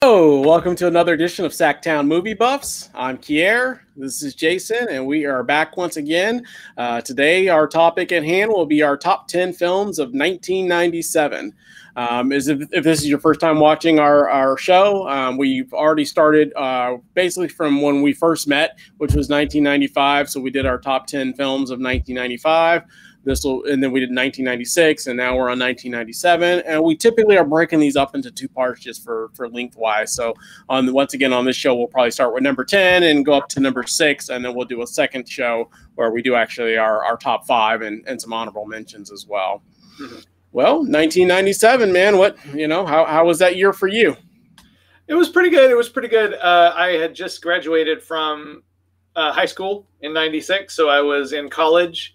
Hello, welcome to another edition of SacTown Movie Buffs. I'm Kier. This is Jason, and we are back once again. Today, our topic at hand will be our top 10 films of 1997. If this is your first time watching our show, we've already started basically from when we first met, which was 1995. So we did our top 10 films of 1995. And then we did 1996, and now we're on 1997. And we typically are breaking these up into two parts just for lengthwise. So once again on this show, we'll probably start with number 10 and go up to number 6, and then we'll do a second show where we do actually our top 5 and some honorable mentions as well. Mm-hmm. Well, 1997, man. How was that year for you? It was pretty good. It was pretty good. I had just graduated from high school in '96, so I was in college.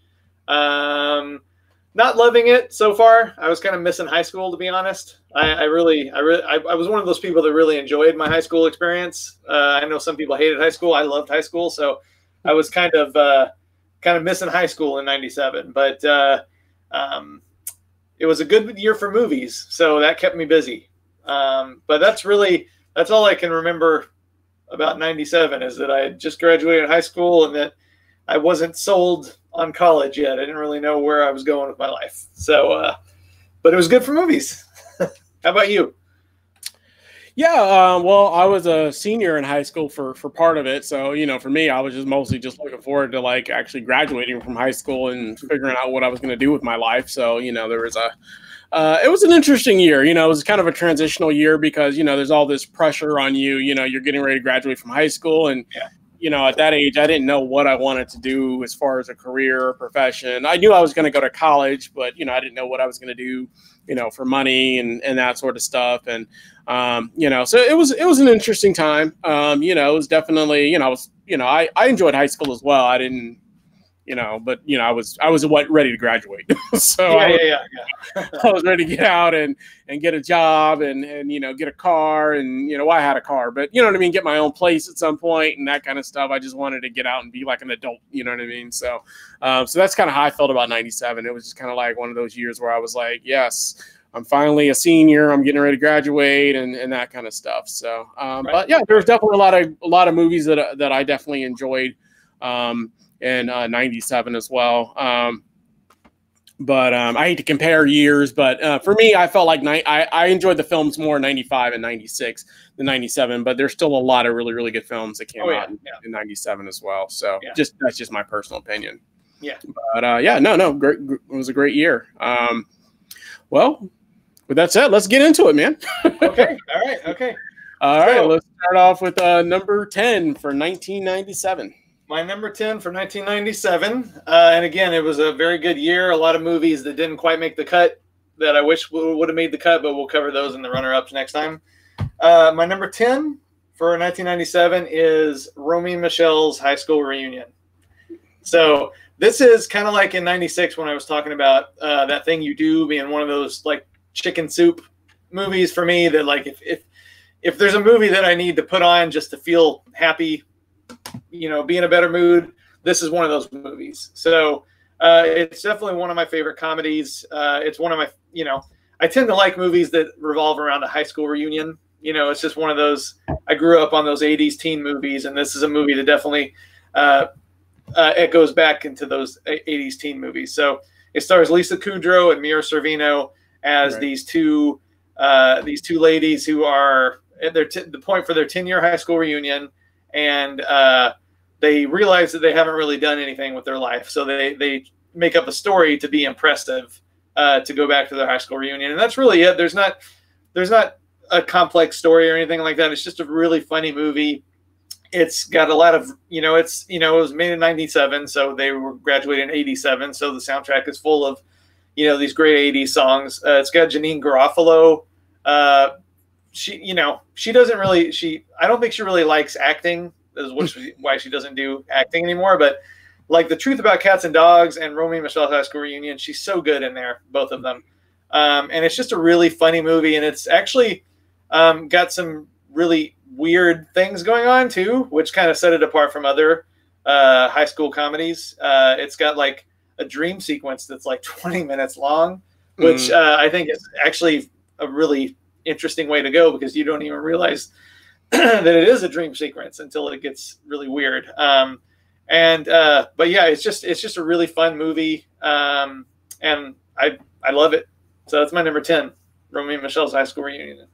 Not loving it so far. I was kind of missing high school, to be honest. I was one of those people that really enjoyed my high school experience. I know some people hated high school. I loved high school, so I was kind of missing high school in '97. But it was a good year for movies, so that kept me busy. But that's all I can remember about '97 is that I had just graduated high school and that I wasn't sold on college yet. I didn't really know where I was going with my life. So, but it was good for movies. How about you? Yeah, well, I was a senior in high school for part of it. So, for me, I was just mostly just looking forward to actually graduating from high school and figuring out what I was going to do with my life. So, there was it was an interesting year. It was kind of a transitional year because, there's all this pressure on you. You're getting ready to graduate from high school, and at that age, I didn't know what I wanted to do as far as a career or profession. I knew I was going to go to college, but, I didn't know what I was going to do, for money and that sort of stuff. And, so it was an interesting time. It was definitely, I enjoyed high school as well. I didn't, but I was ready to graduate. So I was ready to get out and get a job and get a car and, I had a car, but you know what I mean? Get my own place at some point and that kind of stuff. I just wanted to get out and be like an adult, you know what I mean? So, so that's kind of how I felt about '97. It was just kind of like one of those years where I was like, yes, I'm finally a senior. I'm getting ready to graduate and that kind of stuff. So, but yeah, there's definitely a lot of movies that I definitely enjoyed. In '97 as well. But I hate to compare years, but for me, I felt like I enjoyed the films more in '95 and '96 than '97, but there's still a lot of really, really good films that came out in '97 as well. So that's just my personal opinion. Yeah. But great. It was a great year. Well, with that said, let's get into it, man. Okay. All right. Okay. All right. Let's start off with number 10 for 1997. My number 10 for 1997. And again, it was a very good year. A lot of movies that didn't quite make the cut that I wish would have made the cut, but we'll cover those in the runner-ups next time. My number 10 for 1997 is Romy and Michelle's high school reunion. So this is kind of like in '96 when I was talking about That Thing You Do being one of those like chicken soup movies for me that like if there's a movie that I need to put on just to feel happy, be in a better mood, this is one of those movies. So it's definitely one of my favorite comedies. It's one of my, I tend to like movies that revolve around a high school reunion. It's just one of those, I grew up on those 80s teen movies, and this is a movie that definitely it goes back into those 80s teen movies. So it stars Lisa Kudrow and Mira Sorvino as these two ladies who are at the point for their 10-year high school reunion. And they realize that they haven't really done anything with their life. So they make up a story to be impressive, to go back to their high school reunion. And that's really it. There's not a complex story or anything like that. It's just a really funny movie. It's got a lot of, it was made in '97. So they were graduating in '87. So the soundtrack is full of, these great '80s songs. It's got Janine Garofalo. She doesn't really, I don't think she really likes acting, is why she doesn't do acting anymore. But like The Truth About Cats and Dogs and Romy and Michelle's high school reunion, she's so good in there, both of them. And it's just a really funny movie. And it's actually got some really weird things going on too, which kind of set it apart from other high school comedies. It's got like a dream sequence that's like 20 minutes long, which I think is actually a really interesting way to go, because you don't even realize that it is a dream sequence until it gets really weird. But yeah, it's just a really fun movie, and I love it. So that's my number 10, Romy and Michelle's high school reunion.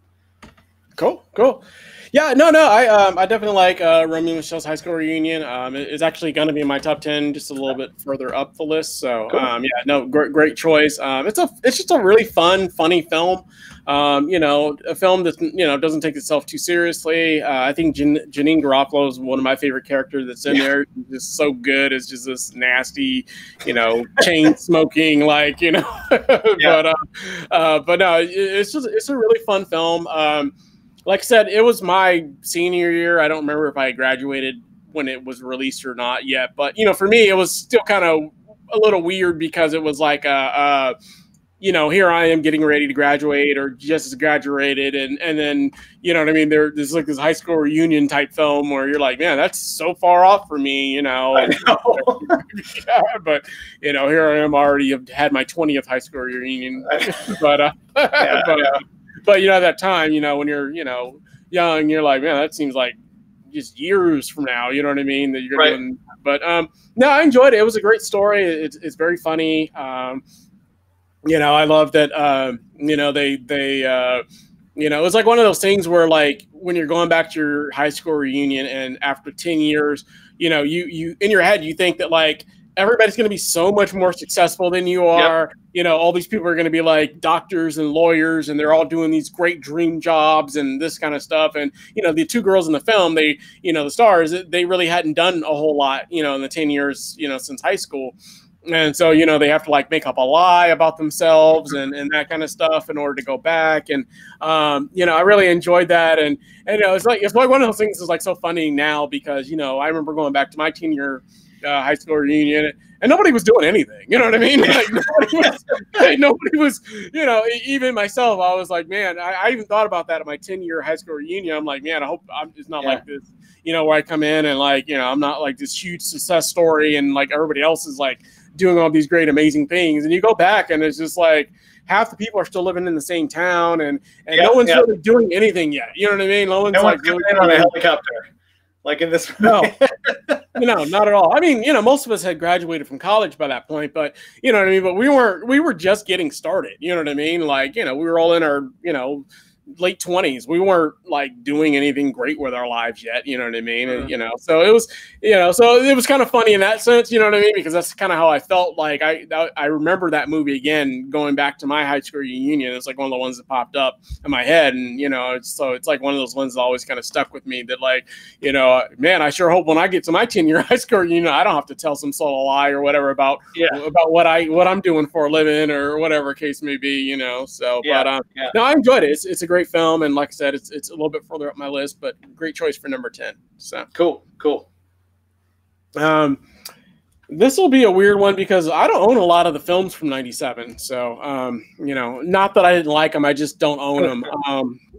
Cool. Yeah, no, I definitely like Romy and Michelle's high school reunion. It's actually going to be in my top 10, just a little bit further up the list. So, Cool. Yeah, no, great choice. It's just a really funny film. A film that doesn't take itself too seriously. I think Janine Garofalo is one of my favorite characters that's in there. She's just so good. It's just this nasty, chain smoking, but no, it's a really fun film. Like I said, it was my senior year. I don't remember if I graduated when it was released or not yet. But, for me, it was still kind of a little weird because it was like, here I am getting ready to graduate or just graduated. And then, you know what I mean? There's like this high school reunion type film where you're like, man, that's so far off for me, I know. Yeah, but, here I am already have had my 20th high school reunion. But at that time, when you're, young, you're like, man, that seems like just years from now, you know what I mean? That you're doing. But no, I enjoyed it. It was a great story. It's very funny. I love that. It was like one of those things where, like, when you're going back to your high school reunion, and after 10 years, you in your head you think that like everybody's going to be so much more successful than you are. Yep. All these people are going to be like doctors and lawyers, and they're all doing these great dream jobs and this kind of stuff. And, the two girls in the film, they, the stars, they really hadn't done a whole lot, in the 10 years, since high school. And so, they have to like make up a lie about themselves and that kind of stuff in order to go back. And, I really enjoyed that. And it's like one of those things that's like so funny now because, I remember going back to my 10-year high school reunion, and nobody was doing anything. You know what I mean? Like nobody was, even myself, I was like, man, I even thought about that at my 10-year high school reunion. I'm like, man, I hope it's not like this, where I come in and like, I'm not like this huge success story and like everybody else is like doing all these great, amazing things. And you go back and it's just like half the people are still living in the same town and no one's really doing anything yet. You know what I mean? No one's like really on a helicopter. Like in this movie. No, not at all. I mean, most of us had graduated from college by that point, but you know what I mean? But we were just getting started. You know what I mean? Like, we were all in our, late 20s. We weren't like doing anything great with our lives yet. You know what I mean? And, so it was, so it was kind of funny in that sense, you know what I mean? Because that's kind of how I felt. Like I remember that movie again, going back to my high school reunion. It's like one of the ones that popped up in my head. And, it's like one of those ones that always kind of stuck with me that like, man, I sure hope when I get to my 10-year high school reunion, I don't have to tell some sort of lie or whatever about what I'm doing for a living or whatever case may be, so, no, I enjoyed it. It's a great film, and like I said, it's a little bit further up my list, but great choice for number 10. So cool. This will be a weird one because I don't own a lot of the films from '97. So not that I didn't like them, I just don't own them.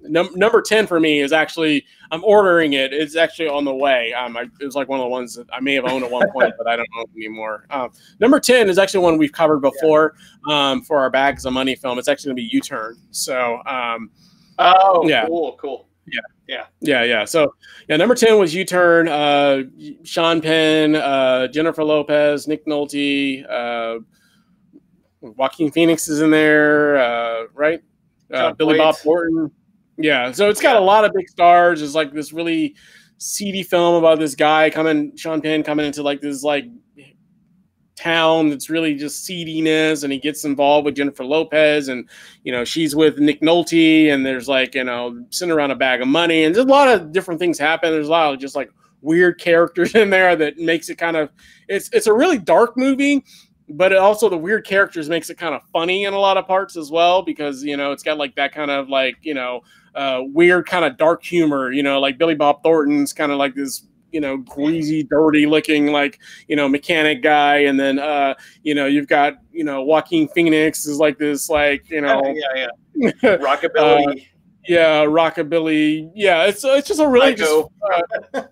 Number 10 for me is actually, I'm ordering it. It's actually on the way. It was like one of the ones that I may have owned at one point, but I don't own anymore. Number 10 is actually one we've covered before for our Bags of Money film. It's actually going to be U-Turn. So Cool. Yeah. So number 10 was U-Turn. Sean Penn, Jennifer Lopez, Nick Nolte, Joaquin Phoenix is in there, right? Billy Bob Thornton. Yeah, so it's got a lot of big stars. It's like this really seedy film about this guy Sean Penn coming into like this like town that's really just seediness, and he gets involved with Jennifer Lopez, and she's with Nick Nolte, and there's like sitting around a bag of money, and there's a lot of different things happen. There's a lot of just like weird characters in there that makes it kind of it's a really dark movie, but also the weird characters makes it kind of funny in a lot of parts as well, because it's got like that kind of like weird kind of dark humor, like Billy Bob Thornton's kind of like this greasy, dirty looking, like, mechanic guy. And then, you've got, Joaquin Phoenix is like this, like, rockabilly. Rockabilly. Yeah. It's just a really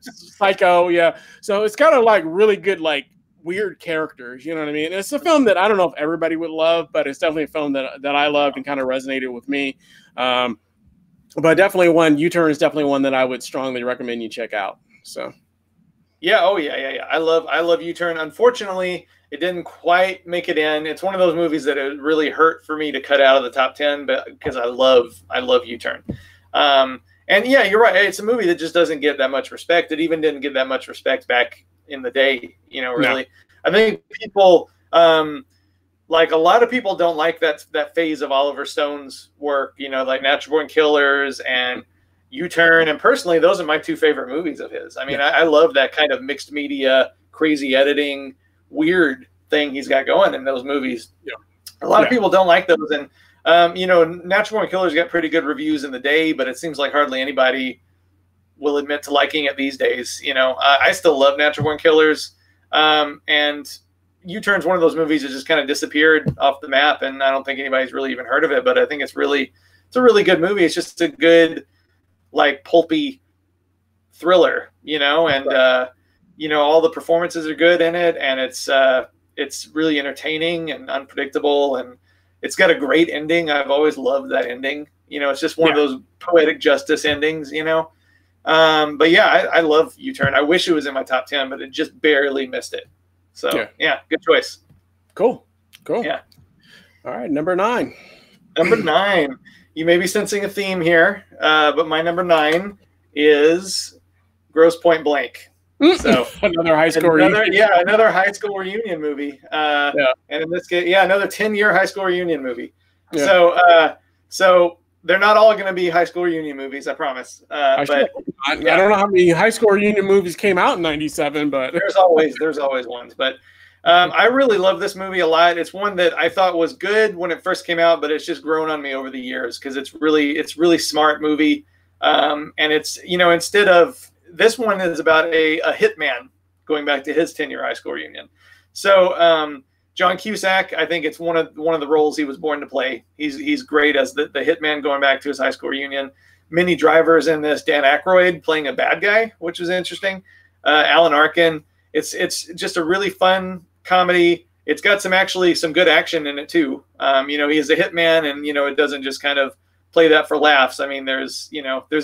psycho. Yeah. So it's kind of like really good, like weird characters. You know what I mean? It's a film that I don't know if everybody would love, but it's definitely a film that I loved and kind of resonated with me. But definitely one, U-Turn is definitely one that I would strongly recommend you check out. So. Yeah. Oh yeah. I love U-Turn. Unfortunately, it didn't quite make it in. It's one of those movies that it really hurt for me to cut out of the top 10, but because I love U-Turn. And yeah, you're right. It's a movie that just doesn't get that much respect. It even didn't get that much respect back in the day. You know, really. No. I think people, like a lot of people, don't like that phase of Oliver Stone's work. You know, like Natural Born Killers and U-Turn. And personally, those are my two favorite movies of his. I mean, I love that kind of mixed media, crazy editing, weird thing he's got going in those movies. Yeah. A lot of people don't like those. And, you know, Natural Born Killers got pretty good reviews in the day, but it seems like hardly anybody will admit to liking it these days. You know, I still love Natural Born Killers. And U-Turn's one of those movies that just kind of disappeared off the map. And I don't think anybody's really even heard of it, but I think it's a really good movie. It's just a good, like, pulpy thriller, you know, and, you know, all the performances are good in it, and it's really entertaining and unpredictable, and it's got a great ending. I've always loved that ending. You know, it's just one of those poetic justice endings, you know. But yeah, I love U-Turn. I wish it was in my top 10, but it just barely missed it. So yeah, good choice. Cool. Yeah. All right, number 9. Number 9. You may be sensing a theme here, but my number 9 is Grosse Pointe Blank. So another high school reunion. Yeah, another high school reunion movie. And in this case, another 10-year high school reunion movie. Yeah. So they're not all going to be high school reunion movies, I promise. I don't know how many high school reunion movies came out in '97, but there's always ones. But I really love this movie a lot. It's one that I thought was good when it first came out, but it's just grown on me over the years because it's really smart movie. And it's, you know, instead of, this one is about a hitman going back to his 10-year high school reunion. So John Cusack, I think it's one of the roles he was born to play. He's great as the hitman going back to his high school reunion. Minnie Driver's in this. Dan Aykroyd playing a bad guy, which is interesting. Alan Arkin. It's just a really fun comedy. It's got some good action in it too. You know, he's a hitman, and you know, it doesn't just kind of play that for laughs. I mean, there's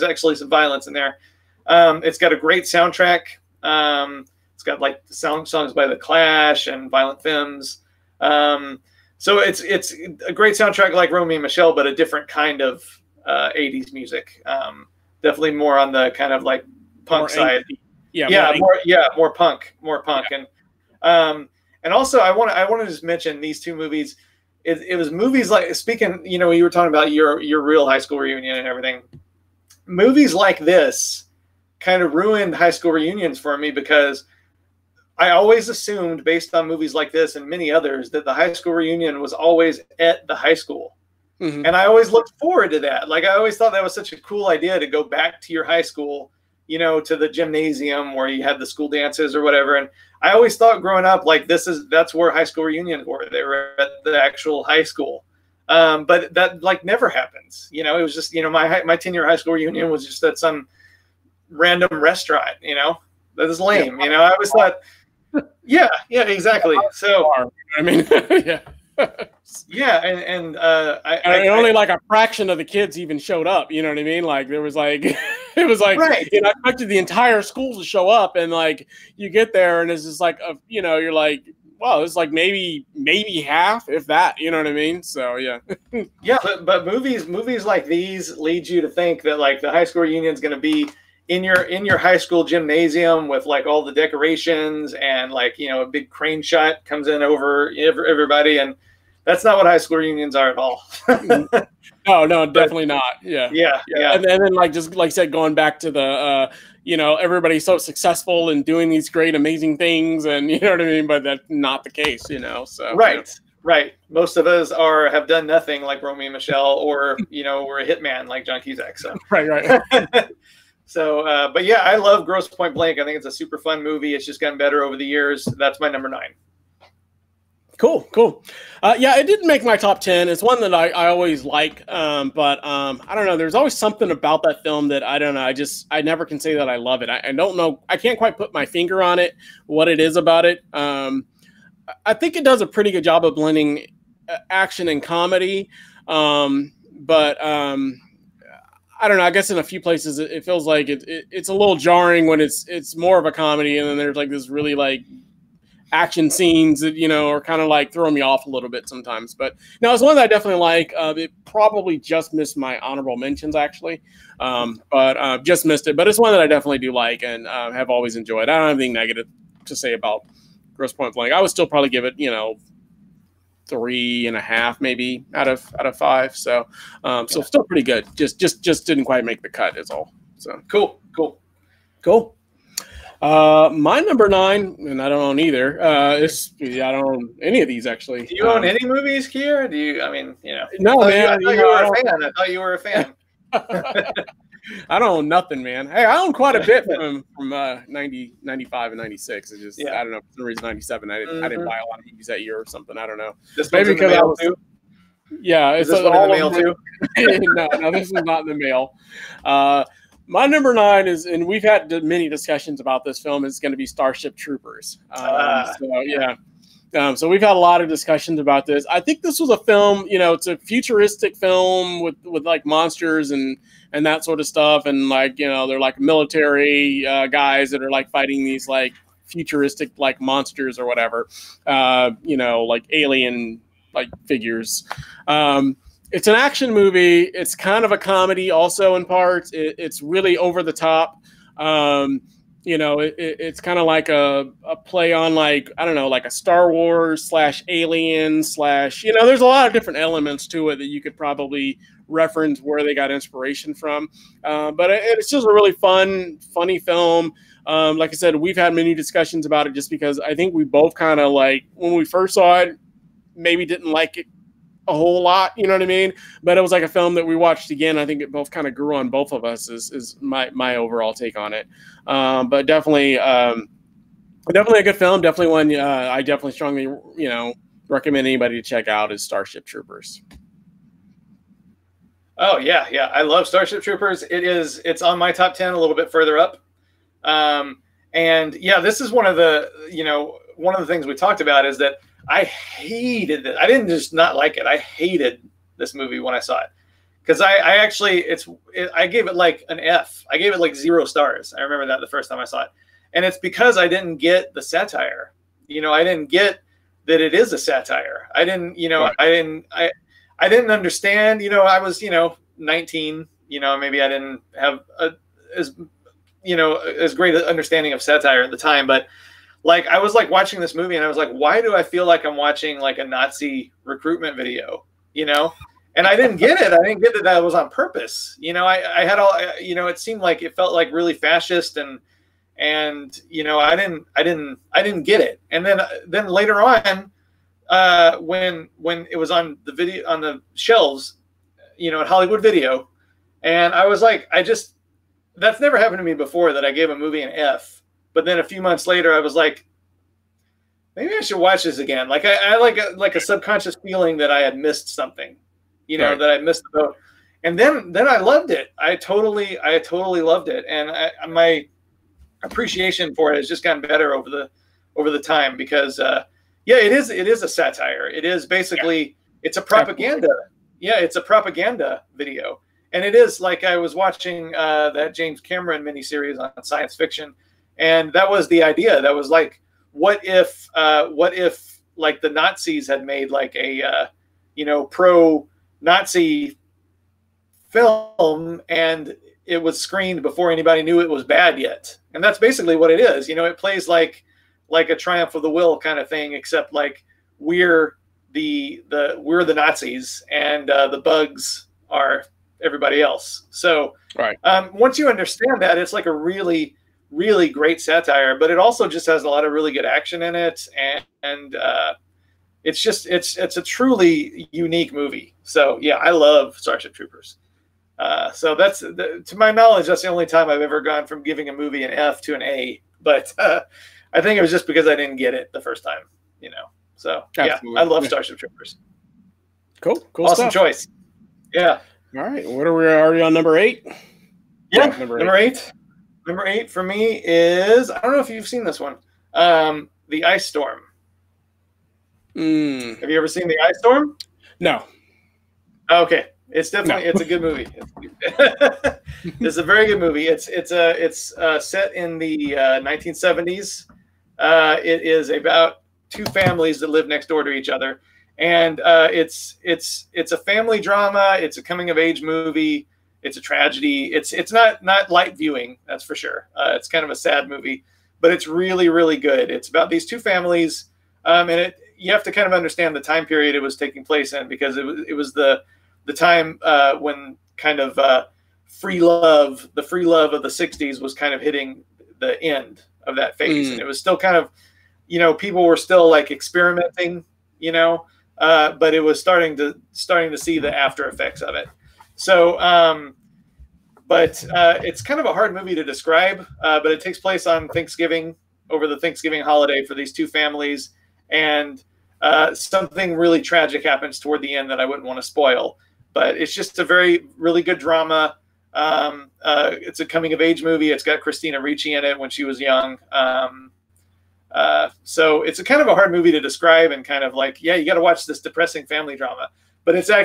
actually some violence in there. It's got a great soundtrack. It's got like songs by The Clash and Violent Femmes. So it's a great soundtrack like Romy and Michelle, but a different kind of 80s music. Definitely more on the kind of like punk more side. More punk. And also I want to just mention these two movies. It was movies like, speaking, you know, you were talking about your real high school reunion and everything. Movies like this kind of ruined high school reunions for me because I always assumed, based on movies like this and many others, that the high school reunion was always at the high school. Mm-hmm. And I always looked forward to that. Like, I always thought that was such a cool idea to go back to your high school, you know, to the gymnasium where you had the school dances or whatever. And I always thought growing up, like, that's where high school reunions were. They were at the actual high school. But that, like, never happens. You know, it was just, you know, my 10-year high school reunion was just at some random restaurant, you know. That is lame. You know, I always thought, yeah, exactly. So I mean, and only like a fraction of the kids even showed up. You know what I mean? Like, there was like, it was like, right. You know, I expected the entire school to show up, and like you get there and it's just like, you know, you're like, well, it's like maybe half, if that. You know what I mean? So yeah. Yeah, but movies like these lead you to think that like the high school reunion is going to be in your high school gymnasium with like all the decorations and like, you know, a big crane shot comes in over everybody, and that's not what high school reunions are at all. No, definitely not. Yeah. And then like, just like I said, going back to the you know, everybody's so successful and doing these great amazing things, and you know what I mean, but that's not the case, you know. So right. Most of us have done nothing like Romy and Michelle, or you know, we're a hitman like John Cusack. So right. So, but yeah, I love Grosse Pointe Blank. I think it's a super fun movie. It's just gotten better over the years. That's my number 9. Cool. Yeah, it didn't make my top 10. It's one that I always like, but I don't know. There's always something about that film that I don't know. I never can say that I love it. I don't know. I can't quite put my finger on it, what it is about it. I think it does a pretty good job of blending action and comedy, but I don't know. I guess in a few places it feels like it's a little jarring when it's more of a comedy, and then there's like this really like action scenes that are kind of like throwing me off a little bit sometimes. But no, it's one that I definitely like. It probably just missed my honorable mentions actually, but just missed it. But it's one that I definitely do like and have always enjoyed. I don't have anything negative to say about Grosse Pointe Blank. I would still probably give it 3.5 maybe out of 5. So so still pretty good. Just didn't quite make the cut is all. So cool. My number 9, and I don't own either. I don't own any of these actually. Do you own any movies, Kier? Do you? I mean, No, man. I thought you were a fan. I thought you were a fan. I don't own nothing, man. Hey, I own quite a bit from 90, 95, and 96. It's just I don't know, for some reason 97. I didn't buy a lot of movies that year or something. I don't know. Maybe because I was too. Yeah, it's all in the mail too. No, this is not in the mail. My number 9 is, and we've had many discussions about this film, is going to be Starship Troopers. So we've had a lot of discussions about this. I think this was a film, it's a futuristic film with like monsters and that sort of stuff. And like, they're like military guys that are like fighting these like futuristic like monsters or whatever, like alien like figures. It's an action movie. It's kind of a comedy also in parts. It's really over the top. It's kind of like a play on like, I don't know, like a Star Wars / Alien / there's a lot of different elements to it that you could probably reference where they got inspiration from. But it's just a really funny film. Like I said, we've had many discussions about it just because I think we both kind of like, when we first saw it, maybe didn't like it a whole lot, you know what I mean? But it was like a film that we watched again. I think it both kind of grew on both of us is my overall take on it. But definitely a good film. Definitely one I definitely strongly, recommend anybody to check out is Starship Troopers. Oh yeah. I love Starship Troopers. It's on my top 10 a little bit further up. And yeah, this is one of the things we talked about is that I hated it. I didn't just not like it. I hated this movie when I saw it because I actually I gave it like an F. I gave it like 0 stars. I remember that the first time I saw it, and it's because I didn't get the satire. I didn't get that it is a satire. I didn't. Right. I didn't understand. I was 19. Maybe I didn't have as great an understanding of satire at the time, but. Like, I was like watching this movie and I was like, why do I feel like I'm watching like a Nazi recruitment video, and I didn't get it. I didn't get that was on purpose. I had all, it seemed like it felt like really fascist and I didn't get it. And then later on, when it was on the video, on the shelves, at Hollywood Video, and I was like, that's never happened to me before that I gave a movie an F. But then a few months later, I was like, maybe I should watch this again. Like I like a subconscious feeling that I had missed something, right. that I missed the boat. And then I loved it. I totally loved it. And my appreciation for it has just gotten better over the time because, it is a satire. It is basically, it's a propaganda. Yeah, it's a propaganda video. And it is like I was watching that James Cameron miniseries on science fiction. And that was the idea. That was like, what if like the Nazis had made like a, pro-Nazi film and it was screened before anybody knew it was bad yet. And that's basically what it is. It plays like a Triumph of the Will kind of thing, except like we're the Nazis and the bugs are everybody else. So right. Once you understand that, it's like a really great satire, but it also just has a lot of really good action in it, and it's a truly unique movie. So yeah, I love Starship Troopers. So that's to my knowledge, that's the only time I've ever gone from giving a movie an F to an A. But I think it was just because I didn't get it the first time, So absolutely. Yeah, I love Starship Troopers. Cool awesome stuff. Choice. Yeah. All right, what are we already on number 8? Yeah, number 8. Number 8 for me is, I don't know if you've seen this one, The Ice Storm. Have you ever seen The Ice Storm? No. Okay. It's definitely it's a good movie. It's a very good movie. It's set in the 1970s. It is about two families that live next door to each other, and it's a family drama. It's a coming of age movie. It's a tragedy. It's not light viewing, that's for sure. It's kind of a sad movie, but it's really, really good. It's about these two families, and you have to kind of understand the time period it was taking place in, because it was the time when kind of the free love of the 60s was kind of hitting the end of that phase, and it was still kind of, people were still like experimenting, but it was starting to see the after effects of it. So, but it's kind of a hard movie to describe, but it takes place on Thanksgiving, over the Thanksgiving holiday for these two families. And something really tragic happens toward the end that I wouldn't want to spoil, but it's just a really good drama. It's a coming of age movie. It's got Christina Ricci in it when she was young. So it's a kind of a hard movie to describe, and kind of like, yeah, you got to watch this depressing family drama, but it's a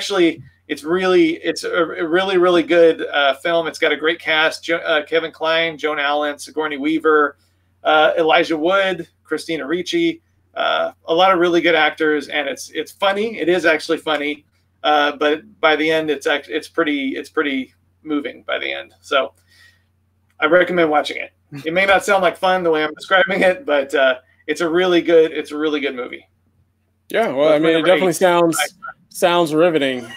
really, really good film. It's got a great cast: Kevin Kline, Joan Allen, Sigourney Weaver, Elijah Wood, Christina Ricci. A lot of really good actors, and it's funny. It is actually funny, but by the end, it's pretty moving by the end. So I recommend watching it. It may not sound like fun the way I'm describing it, but it's a really good movie. Yeah, well, I mean, it definitely sounds riveting.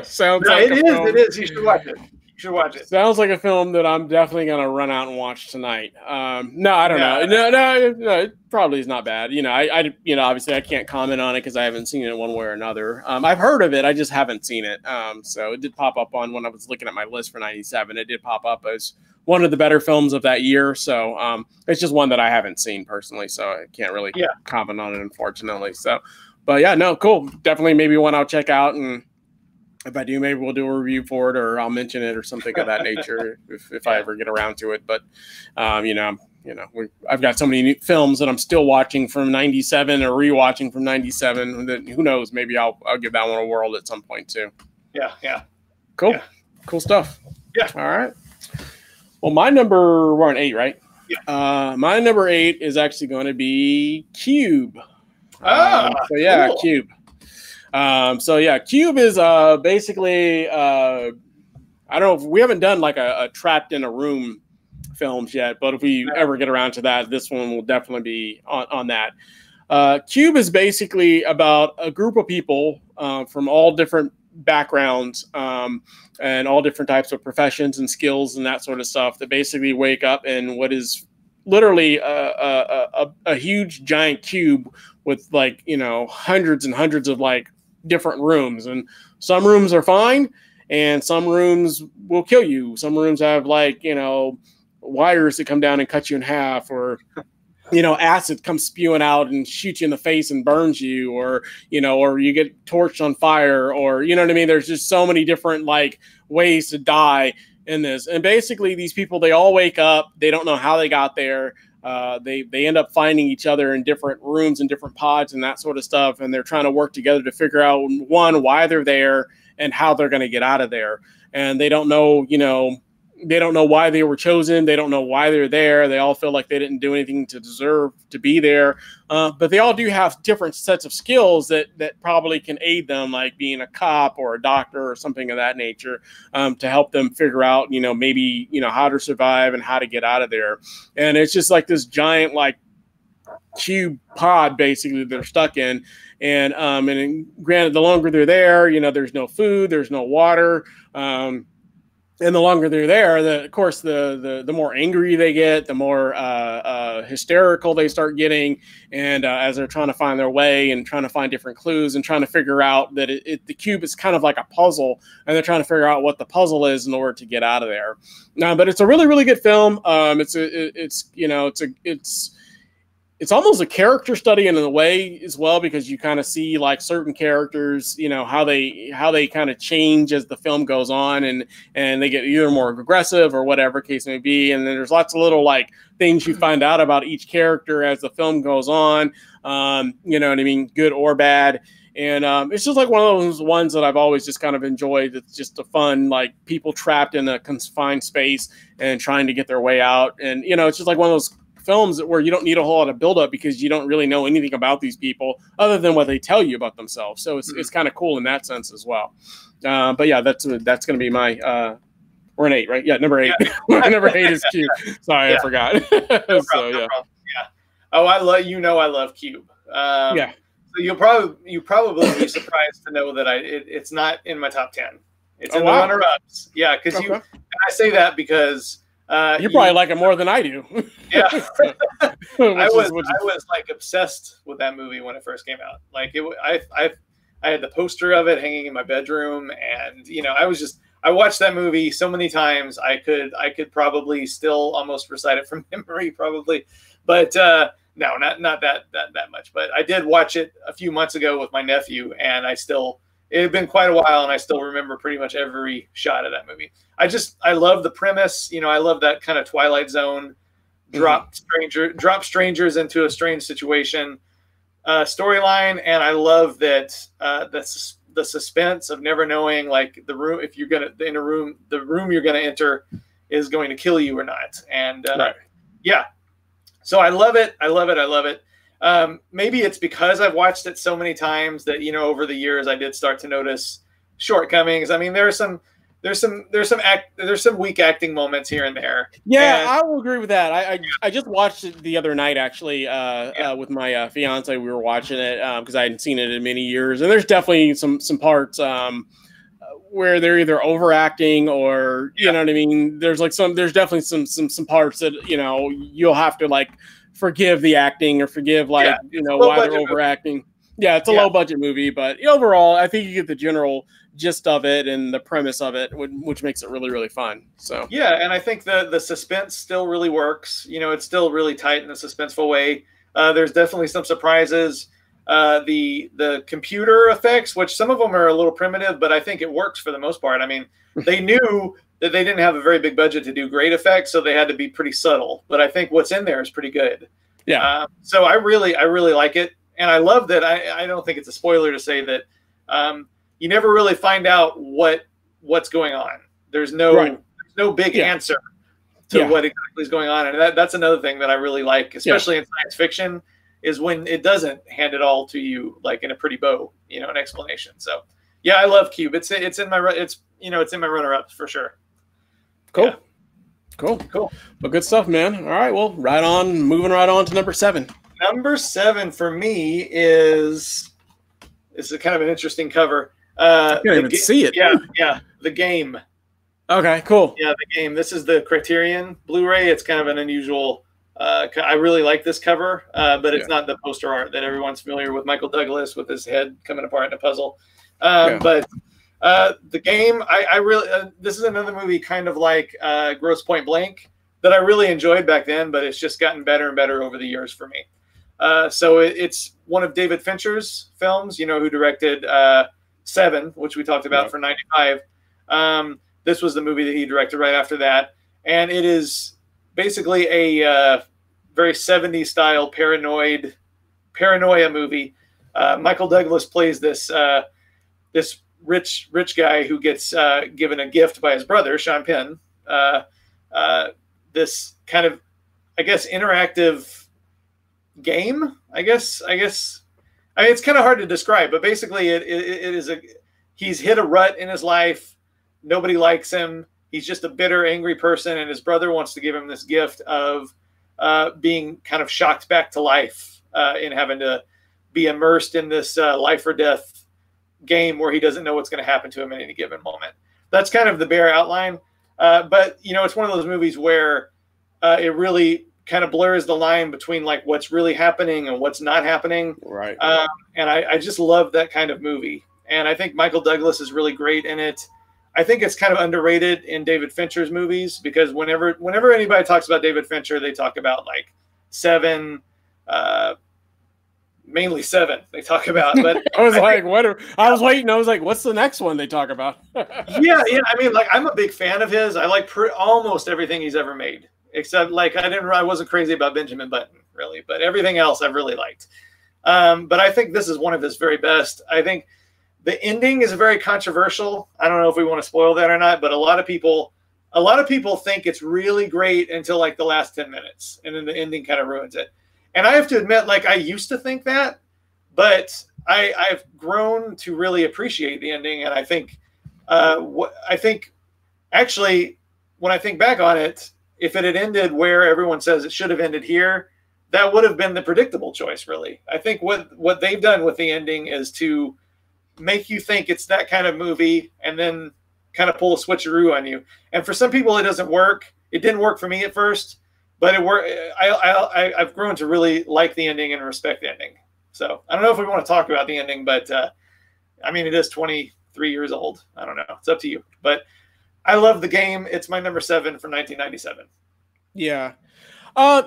Sounds no, like it is. You should watch it. Sounds like a film that I'm definitely going to run out and watch tonight. No, I don't know. No, it probably is not bad. I obviously I can't comment on it because I haven't seen it one way or another. I've heard of it. I just haven't seen it. So it did pop up on when I was looking at my list for 97. It did pop up as one of the better films of that year. So it's just one that I haven't seen personally. So I can't really comment on it, unfortunately. So, but yeah, no, cool. Definitely maybe one I'll check out, and if I do, maybe we'll do a review for it, or I'll mention it or something of that nature if I ever get around to it. But, I've got so many new films that I'm still watching from 97 or rewatching from 97 that who knows, maybe I'll give that one a whirl at some point too. Yeah. Cool. Yeah. Cool stuff. Yeah. All right. Well, we're on 8, right? Yeah. My number 8 is actually going to be Cube. Cool. Cube. Cube is basically I don't know if we haven't done like a trapped in a room films yet, but if we ever get around to that, this one will definitely be on that. Cube is basically about a group of people from all different backgrounds and all different types of professions and skills and that sort of stuff that basically wake up in what is literally a huge giant cube with hundreds and hundreds of different rooms, and some rooms are fine and some rooms will kill you. Some rooms have wires that come down and cut you in half, or acid comes spewing out and shoots you in the face and burns you, or you get torched on fire, or what I mean. There's just so many different ways to die in this. And basically these people, they all wake up, they don't know how they got there. They end up finding each other in different rooms and different pods and that sort of stuff. And they're trying to work together to figure out, one, why they're there and how they're going to get out of there. And they don't know, they don't know why they were chosen. They don't know why they're there. They all feel like they didn't do anything to deserve to be there. But they all do have different sets of skills that probably can aid them, like being a cop or a doctor or something of that nature, to help them figure out, maybe, how to survive and how to get out of there. And it's just like this giant, cube pod basically they're stuck in. And granted, the longer they're there, there's no food, there's no water. And the longer they're there, of course, the more angry they get, the more hysterical they start getting. And as they're trying to find their way and trying to find different clues and trying to figure out that the cube is kind of like a puzzle, and they're trying to figure out what the puzzle is in order to get out of there. But it's a really, really good film. It's almost a character study in a way as well, because you kind of see certain characters, how they kind of change as the film goes on, and they get either more aggressive or whatever case may be. And then there's lots of little things you find out about each character as the film goes on. You know what I mean? Good or bad. And it's just like one of those ones that I've always just kind of enjoyed. It's just a fun, like people trapped in a confined space and trying to get their way out. And, you know, it's just like one of those films where you don't need a whole lot of buildup because you don't really know anything about these people other than what they tell you about themselves. So it's kind of cool in that sense as well. But yeah, that's going to be my, we're an 8, right? Yeah, number 8. Yeah. Number 8 is Cube. Sorry, I forgot. No problem, So, yeah. no problem. Yeah. Oh, I love Cube. Yeah. So you probably be surprised to know that it's not in my top 10. It's in the runner-ups. Yeah, because I say that because you probably like it more than I do. Yeah. I was like obsessed with that movie when it first came out. Like I had the poster of it hanging in my bedroom, and you know, I watched that movie so many times I could probably still almost recite it from memory probably. But no, not that much. But I did watch it a few months ago with my nephew, and it had been quite a while, and I still remember pretty much every shot of that movie. I love the premise. You know, I love that kind of Twilight Zone, drop strangers into a strange situation storyline, and I love that the suspense of never knowing, like the room the room you're gonna enter is going to kill you or not. And yeah, so I love it. I love it. Maybe it's because I've watched it so many times that, you know, over the years I did start to notice shortcomings. I mean, there's some weak acting moments here and there. Yeah, I will agree with that. I just watched it the other night, actually, with my fiance. We were watching it because I hadn't seen it in many years, and there's definitely some parts where they're either overacting or you know what I mean. There's definitely some parts that, you know, you'll have to like forgive the acting or forgive why they're overacting. Movie. Yeah, it's a low budget movie, but overall, I think you get the general gist of it and the premise of it, which makes it really, really fun. So yeah, and I think the suspense still really works. You know, it's still really tight in a suspenseful way. There's definitely some surprises. The computer effects, which some of them are a little primitive, but I think it works for the most part. I mean, they knew that they didn't have a very big budget to do great effects, so they had to be pretty subtle. But I think what's in there is pretty good. Yeah. So I really like it, and I love that. I don't think it's a spoiler to say that you never really find out what's going on. There's no big answer to what exactly is going on, and that's another thing that I really like, especially in science fiction, is when it doesn't hand it all to you like in a pretty bow, you know, an explanation. So yeah, I love Cube. It's in my runner-ups for sure. Cool. Yeah. Cool. Well, good stuff, man. All right, well, moving right on to number 7. Number 7 for me is a kind of an interesting cover. I can't even see it. Yeah, The Game. Okay, cool. Yeah, The Game. This is the Criterion Blu-ray. It's kind of an unusual. I really like this cover, but it's not the poster art that everyone's familiar with. Michael Douglas with his head coming apart in a puzzle. But The Game, I really this is another movie kind of like Grosse Point Blank that I really enjoyed back then, but it's just gotten better and better over the years for me. So it's one of David Fincher's films, you know, who directed Seven, which we talked about for 95. This was the movie that he directed right after that. And it is basically a very 70s style paranoia movie. Michael Douglas plays this rich guy who gets given a gift by his brother, Sean Penn. This kind of, I guess, interactive game. I guess. I mean, it's kind of hard to describe, but basically, it is he's hit a rut in his life. Nobody likes him. He's just a bitter, angry person, and his brother wants to give him this gift of being kind of shocked back to life in having to be immersed in this life or death game where he doesn't know what's going to happen to him at any given moment. That's kind of the bare outline. But, you know, it's one of those movies where it really kind of blurs the line between like what's really happening and what's not happening. Right. And I just love that kind of movie. And I think Michael Douglas is really great in it. I think it's kind of underrated in David Fincher's movies because whenever anybody talks about David Fincher, they talk about like Seven, mainly Seven. They talk about, but I was waiting. I was like, what's the next one they talk about? yeah. I mean, like I'm a big fan of his. I like almost everything he's ever made, except like I wasn't crazy about Benjamin Button really, but everything else I've really liked. But I think this is one of his very best. I think the ending is very controversial. I don't know if we want to spoil that or not, but a lot of people think it's really great until like the last 10 minutes, and then the ending kind of ruins it. And I have to admit, like, I used to think that, but I've grown to really appreciate the ending. And I think, actually, when I think back on it, if it had ended where everyone says it should have ended here, that would have been the predictable choice, really. I think what they've done with the ending is to make you think it's that kind of movie and then kind of pull a switcheroo on you. And for some people, it doesn't work. It didn't work for me at first, but it worked. I've grown to really like the ending and respect the ending. So I don't know if we want to talk about the ending, but I mean, it is 23 years old. I don't know. It's up to you. But I love the game. It's my number 7 for 1997. Yeah.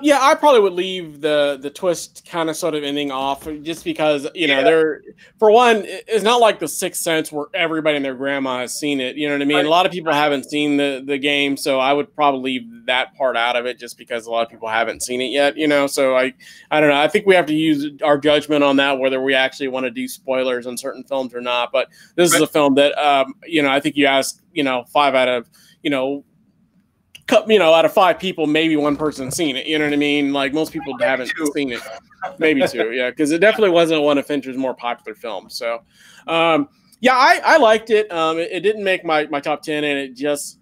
Yeah, I probably would leave the twist kind of sort of ending off, just because, you know, they're, for one, it's not like The Sixth Sense where everybody and their grandma has seen it. You know what I mean? Right. A lot of people haven't seen the game, so I would probably leave that part out of it, just because a lot of people haven't seen it yet, you know? So I don't know. I think we have to use our judgment on that, whether we actually want to do spoilers on certain films or not. But this is a film that, you know, I think you ask, you know, 5 out of, out of 5 people, maybe one person's seen it. You know what I mean? Like, most people haven't seen it. Maybe 2, yeah, because it definitely wasn't one of Fincher's more popular films. So, yeah, I liked it. It didn't make my top 10, and it just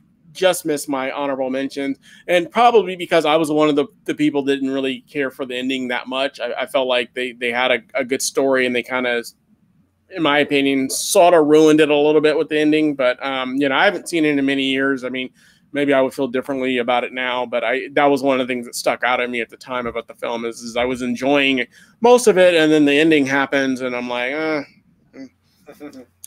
missed my honorable mentions. And probably because I was one of the people that didn't really care for the ending that much. I felt like they had a good story, and they kind of, in my opinion, sort of ruined it a little bit with the ending. But, you know, I haven't seen it in many years. I mean, maybe I would feel differently about it now, but that was one of the things that stuck out at me at the time about the film is I was enjoying most of it, and then the ending happens, and I'm like,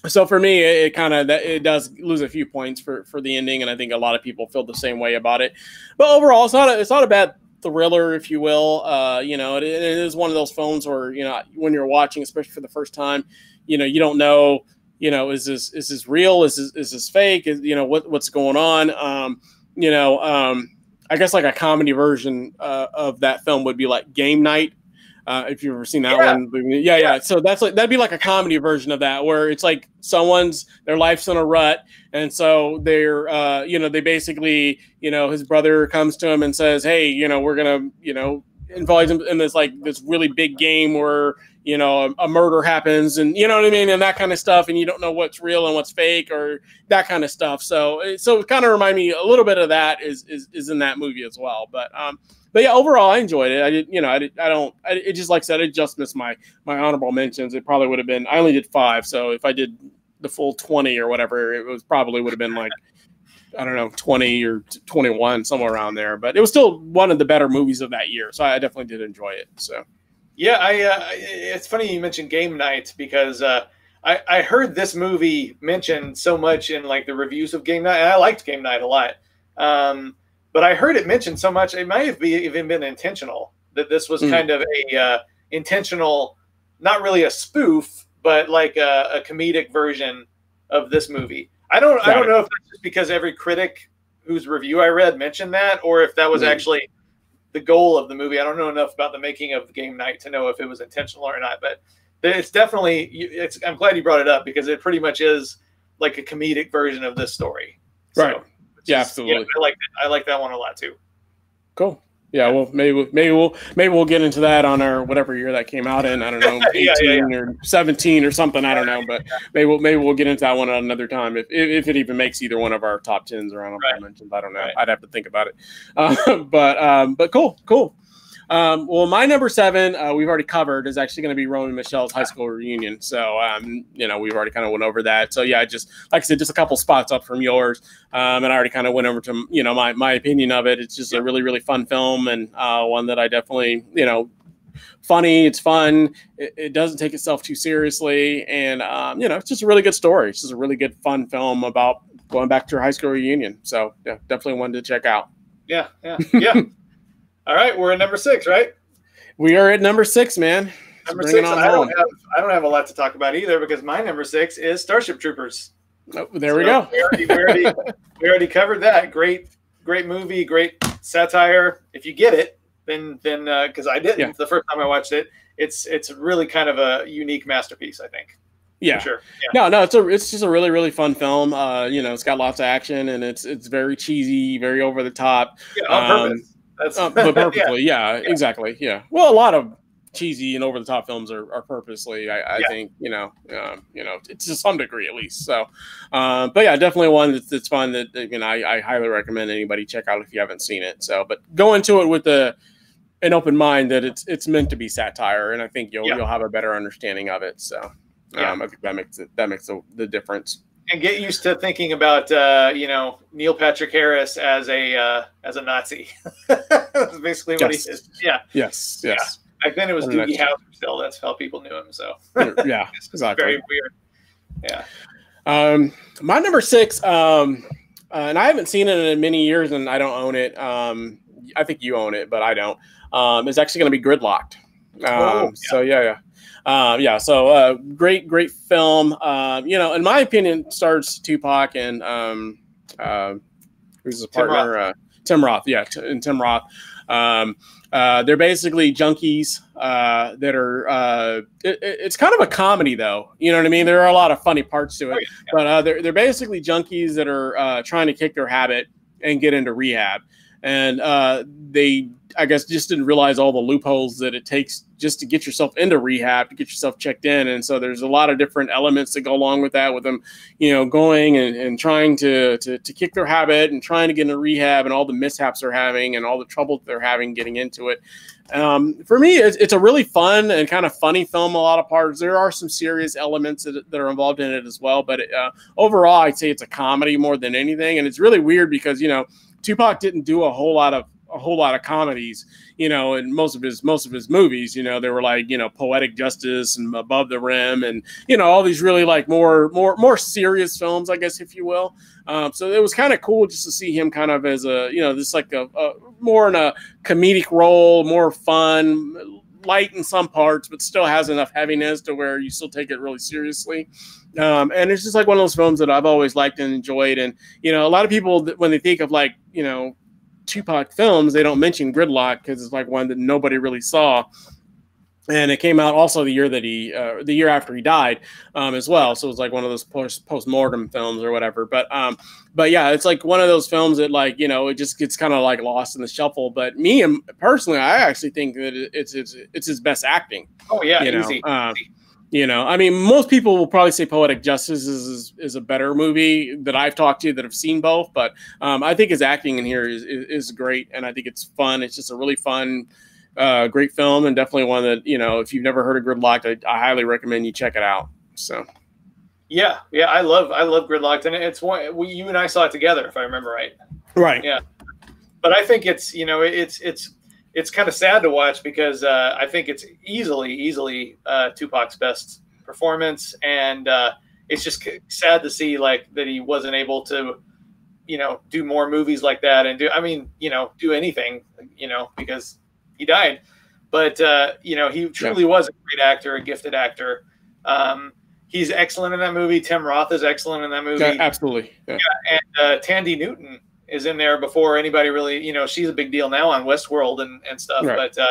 So for me, it does lose a few points for the ending, and I think a lot of people feel the same way about it. But overall, it's not a bad thriller, if you will. You know, it is one of those films where, you know, when you're watching, especially for the first time, you know, you don't know. You know, is this real? Is this fake? You know, what's going on? I guess like a comedy version of that film would be like Game Night. If you've ever seen that one. Yeah. So that'd be like a comedy version of that, where it's like their life's in a rut. And so they're, they basically, his brother comes to him and says, hey, we're going to, involve him in this really big game where, a murder happens, and you know what I mean, and that kind of stuff, and you don't know what's real and what's fake or that kind of stuff. So it kind of reminded me a little bit of that is in that movie as well. But yeah, overall I enjoyed it. It just, like I said, it just missed my honorable mentions. It probably would have been, I only did 5. So if I did the full 20 or whatever, it was probably would have been like, I don't know, 20 or 21, somewhere around there. But it was still one of the better movies of that year. So I definitely did enjoy it. So. Yeah, it's funny you mentioned Game Night, because I heard this movie mentioned so much in like the reviews of Game Night, and I liked Game Night a lot. But I heard it mentioned so much, it might have even been intentional, that this was kind of a intentional, not really a spoof, but like a comedic version of this movie. I don't know if that's just because every critic whose review I read mentioned that, or if that was actually the goal of the movie. I don't know enough about the making of Game Night to know if it was intentional or not, but it's definitely, I'm glad you brought it up, because it pretty much is like a comedic version of this story. Right. So, yeah, absolutely. Yeah, I like that one a lot too. Cool. Yeah, well, maybe we'll get into that on our whatever year that came out in. I don't know, 18 or 17 or something. I don't know, but maybe we'll get into that one at another time if it even makes either one of our top 10s or honorable mentions. I don't know. I'd have to think about it. But cool. Well, my number 7 we've already covered is actually going to be Romy and Michelle's high school reunion. So we've already kind of went over that. So yeah, just like I said, just a couple spots up from yours, and I already kind of went over to my opinion of it. It's just a really, really fun film, and one that I definitely funny. It's fun. It doesn't take itself too seriously, and it's just a really good story. It's just a really good, fun film about going back to your high school reunion. So yeah, definitely one to check out. Yeah. All right, we're at number 6, right? We are at number 6, man. Number 6. I don't have a lot to talk about either, because my number 6 is Starship Troopers. Oh, there we go. We already covered that. Great movie, great satire. If you get it, than because I didn't the first time I watched it. It's really kind of a unique masterpiece, I think. Yeah, for sure. Yeah. No, it's just a really, really fun film. You know, it's got lots of action, and it's very cheesy, very over the top. Yeah, on purpose. That's But purposely, yeah, exactly, yeah. Well, a lot of cheesy and over the top films are purposely. I think you know, it's to some degree at least. So, but yeah, definitely one that's fun. That you know, I highly recommend anybody check out if you haven't seen it. So, but go into it with an open mind that it's meant to be satire, and I think you'll have a better understanding of it. So. I think that makes the difference. And get used to thinking about you know, Neil Patrick Harris as a Nazi. That's basically what he is. Yeah. Yes. Yeah. Back then it was Doogie Howser still. That's how people knew him. So yeah, exactly. Very weird. Yeah. My number 6, and I haven't seen it in many years, and I don't own it. I think you own it, but I don't. It's actually going to be Gridlock'd. So yeah. So great film. You know, in my opinion, stars Tupac and who's his partner? Tim Roth. Yeah, and Tim Roth. They're basically junkies that are. It's kind of a comedy, though. You know what I mean? There are a lot of funny parts to it, but they're basically junkies that are trying to kick their habit and get into rehab, and they, I guess, just didn't realize all the loopholes that it takes just to get yourself into rehab, to get yourself checked in. And so there's a lot of different elements that go along with that, with them, you know, going and trying to kick their habit and trying to get into rehab, and all the mishaps they're having and all the trouble they're having getting into it. For me, it's a really fun and kind of funny film. A lot of parts. There are some serious elements that are involved in it as well. But overall, I'd say it's a comedy more than anything. And it's really weird because, you know, Tupac didn't do a whole lot of comedies, you know, in most of his movies. You know, they were like, you know, Poetic Justice and Above the Rim, and, you know, all these really like more serious films, I guess, if you will. So it was kind of cool just to see him kind of as a, you know, this like a more in a comedic role, more fun, light in some parts, but still has enough heaviness to where you still take it really seriously. And it's just like one of those films that I've always liked and enjoyed. And, you know, a lot of people, when they think of like, you know, Tupac films, they don't mention Gridlock because it's like one that nobody really saw. And it came out also the year after he died, as well. So it was like one of those post-mortem films or whatever. But yeah, it's like one of those films that, like, you know, it just gets kind of like lost in the shuffle. But me personally, I actually think that it's his best acting. Oh yeah, you know? Easy. You know, I mean, most people will probably say Poetic Justice is a better movie that I've talked to that have seen both. But I think his acting in here is great, and I think it's fun. It's just a really fun, great film, and definitely one that, you know, if you've never heard of Gridlock'd, I highly recommend you check it out. So, yeah, I love Gridlock'd, and it's one you and I saw it together, if I remember right. Right. Yeah, but I think it's, you know, it's kind of sad to watch because I think it's easily Tupac's best performance, and it's just sad to see like that he wasn't able to, you know, do more movies like that and do anything, you know, because he died. But you know, he truly was a great actor, a gifted actor. He's excellent in that movie. Tim Roth is excellent in that movie. Yeah, absolutely. Yeah. And Tandy Newton is in there before anybody really, you know, she's a big deal now on Westworld and stuff. Right. But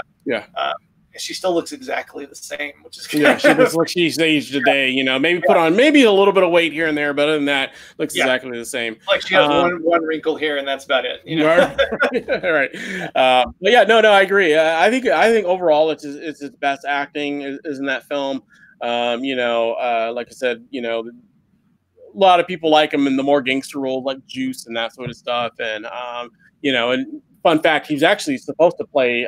she still looks exactly the same, which is yeah. She looks like she's aged today. You know, maybe put on maybe a little bit of weight here and there, but other than that, looks exactly the same. Like she has one wrinkle here, and that's about it. You know, right. But yeah, no, I agree. I think overall, it's his best acting is in that film. You know, like I said, you know, a lot of people like him in the more gangster role, like Juice and that sort of stuff. And you know, and fun fact, he's actually supposed to play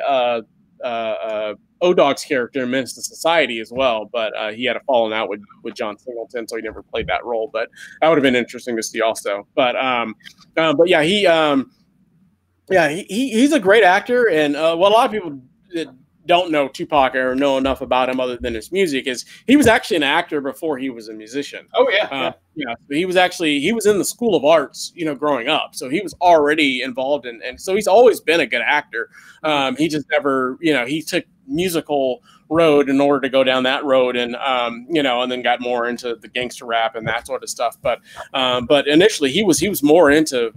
O-Dog's character in Menace to Society as well, but he had a falling out with John Singleton, so he never played that role. But that would have been interesting to see also. But yeah, he's a great actor, and what a lot of people that don't know Tupac or know enough about him other than his music is he was actually an actor before he was a musician. Oh yeah. Yeah, he was in the School of Arts, you know, growing up. So he was already involved and so he's always been a good actor. He just never, you know, he took musical road in order to go down that road, and you know, and then got more into the gangster rap and that sort of stuff. But initially he was more into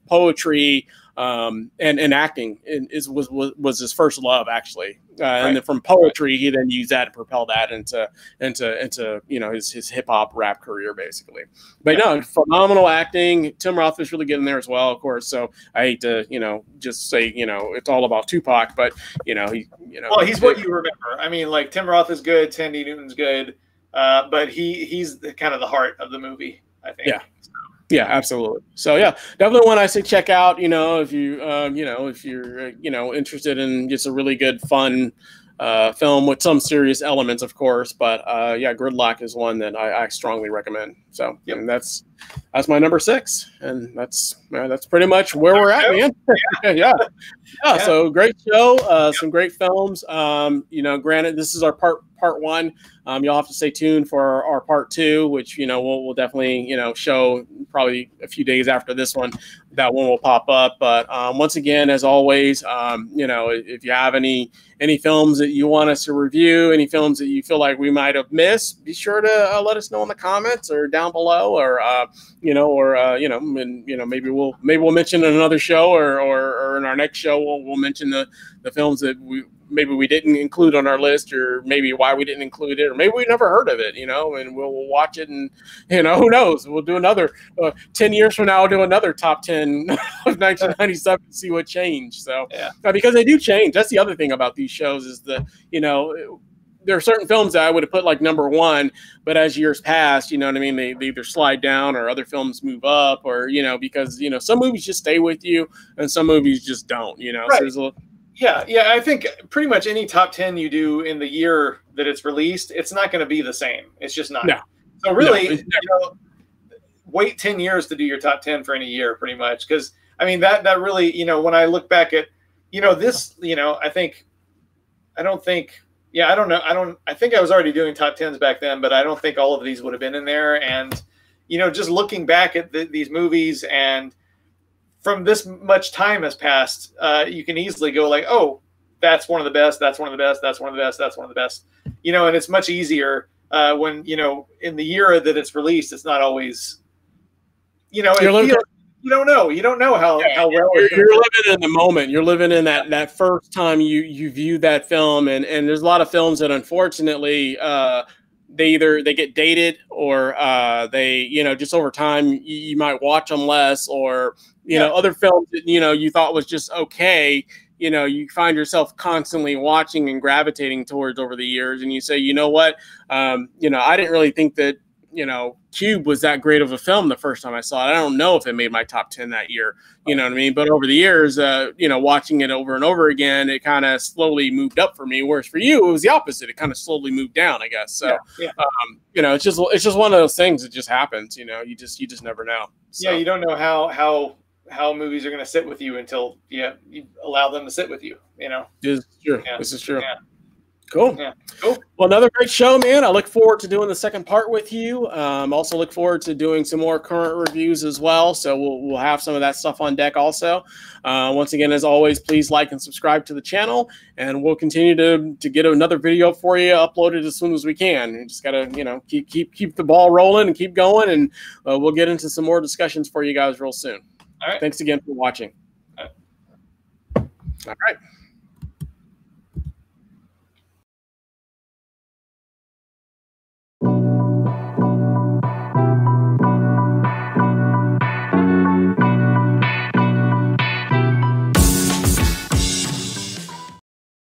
poetry, and acting was his first love, actually. And then from poetry, he then used that to propel that into you know, his hip hop rap career, basically. But no, phenomenal acting. Tim Roth was really good in there as well, of course. So I hate to, you know, just say, you know, it's all about Tupac, but you know, well, he's what you remember. I mean, like, Tim Roth is good, Tandy Newton's good, but he's kind of the heart of the movie, I think. Yeah. Yeah, absolutely. So yeah, definitely one I say check out. You know, if you you know, if you're you know, interested in just a really good, fun film with some serious elements, of course. But yeah, Gridlock is one that I strongly recommend. So and that's my number 6, and that's pretty much where we're at, man. Yeah. So great show, some great films. You know, granted, this is our part 1. You'll have to stay tuned for our part 2, which, you know, we'll definitely, you know, show probably a few days after this one. That one will pop up. But once again, as always, you know, if you have any films that you want us to review, any films that you feel like we might have missed, be sure to let us know in the comments or down below, or you know, or you know, and you know, maybe we'll mention in another show, or in our next show we'll mention the films that maybe we didn't include on our list, or maybe why we didn't include it, or maybe we never heard of it, you know, and we'll watch it, and you know, who knows, we'll do another 10 years from now, we'll do another top 10 of 1997 to see what changed. So because they do change. That's the other thing about these shows, is that, you know, there are certain films that I would have put like number 1, but as years pass, you know what I mean, they either slide down or other films move up, or, you know, because, you know, some movies just stay with you and some movies just don't, you know. So there's a Yeah, I think pretty much any top 10 you do in the year that it's released, it's not going to be the same. It's just not. No. So really, you know, wait 10 years to do your top 10 for any year, pretty much. Because, I mean, that really, you know, when I look back at, you know, this, you know, I think I think I was already doing top 10s back then, but I don't think all of these would have been in there. And, you know, just looking back at these movies, and from this much time has passed, you can easily go like, oh, that's one of the best. That's one of the best. That's one of the best. That's one of the best. You know, and it's much easier when, you know, in the year that it's released, it's not always, you know, you don't know how well you're living in the moment. You're living in that first time you view that film, and there's a lot of films that unfortunately they get dated, or they, you know, just over time you might watch them less, or you know, other films that, you know, you thought was just okay, you know, you find yourself constantly watching and gravitating towards over the years, and you say, you know what, you know, I didn't really think that, you know, Cube was that great of a film the first time I saw it. I don't know if it made my top 10 that year, you know what I mean? But over the years, you know, watching it over and over again, it kind of slowly moved up for me. Whereas for you, it was the opposite. It kind of slowly moved down, I guess. So, you know, it's just one of those things that just happens. You know, you just never know. So. Yeah, you don't know how movies are going to sit with you until you allow them to sit with you. You know, this is true. This is true. Yeah. Cool. Yeah. Cool. Well, another great show, man. I look forward to doing the second part with you. Also look forward to doing some more current reviews as well. So we'll have some of that stuff on deck also. Once again, as always, please like and subscribe to the channel, and we'll continue to get another video for you uploaded as soon as we can. You just gotta, you know, keep the ball rolling and keep going, and we'll get into some more discussions for you guys real soon. All right. Thanks again for watching. All right. All right.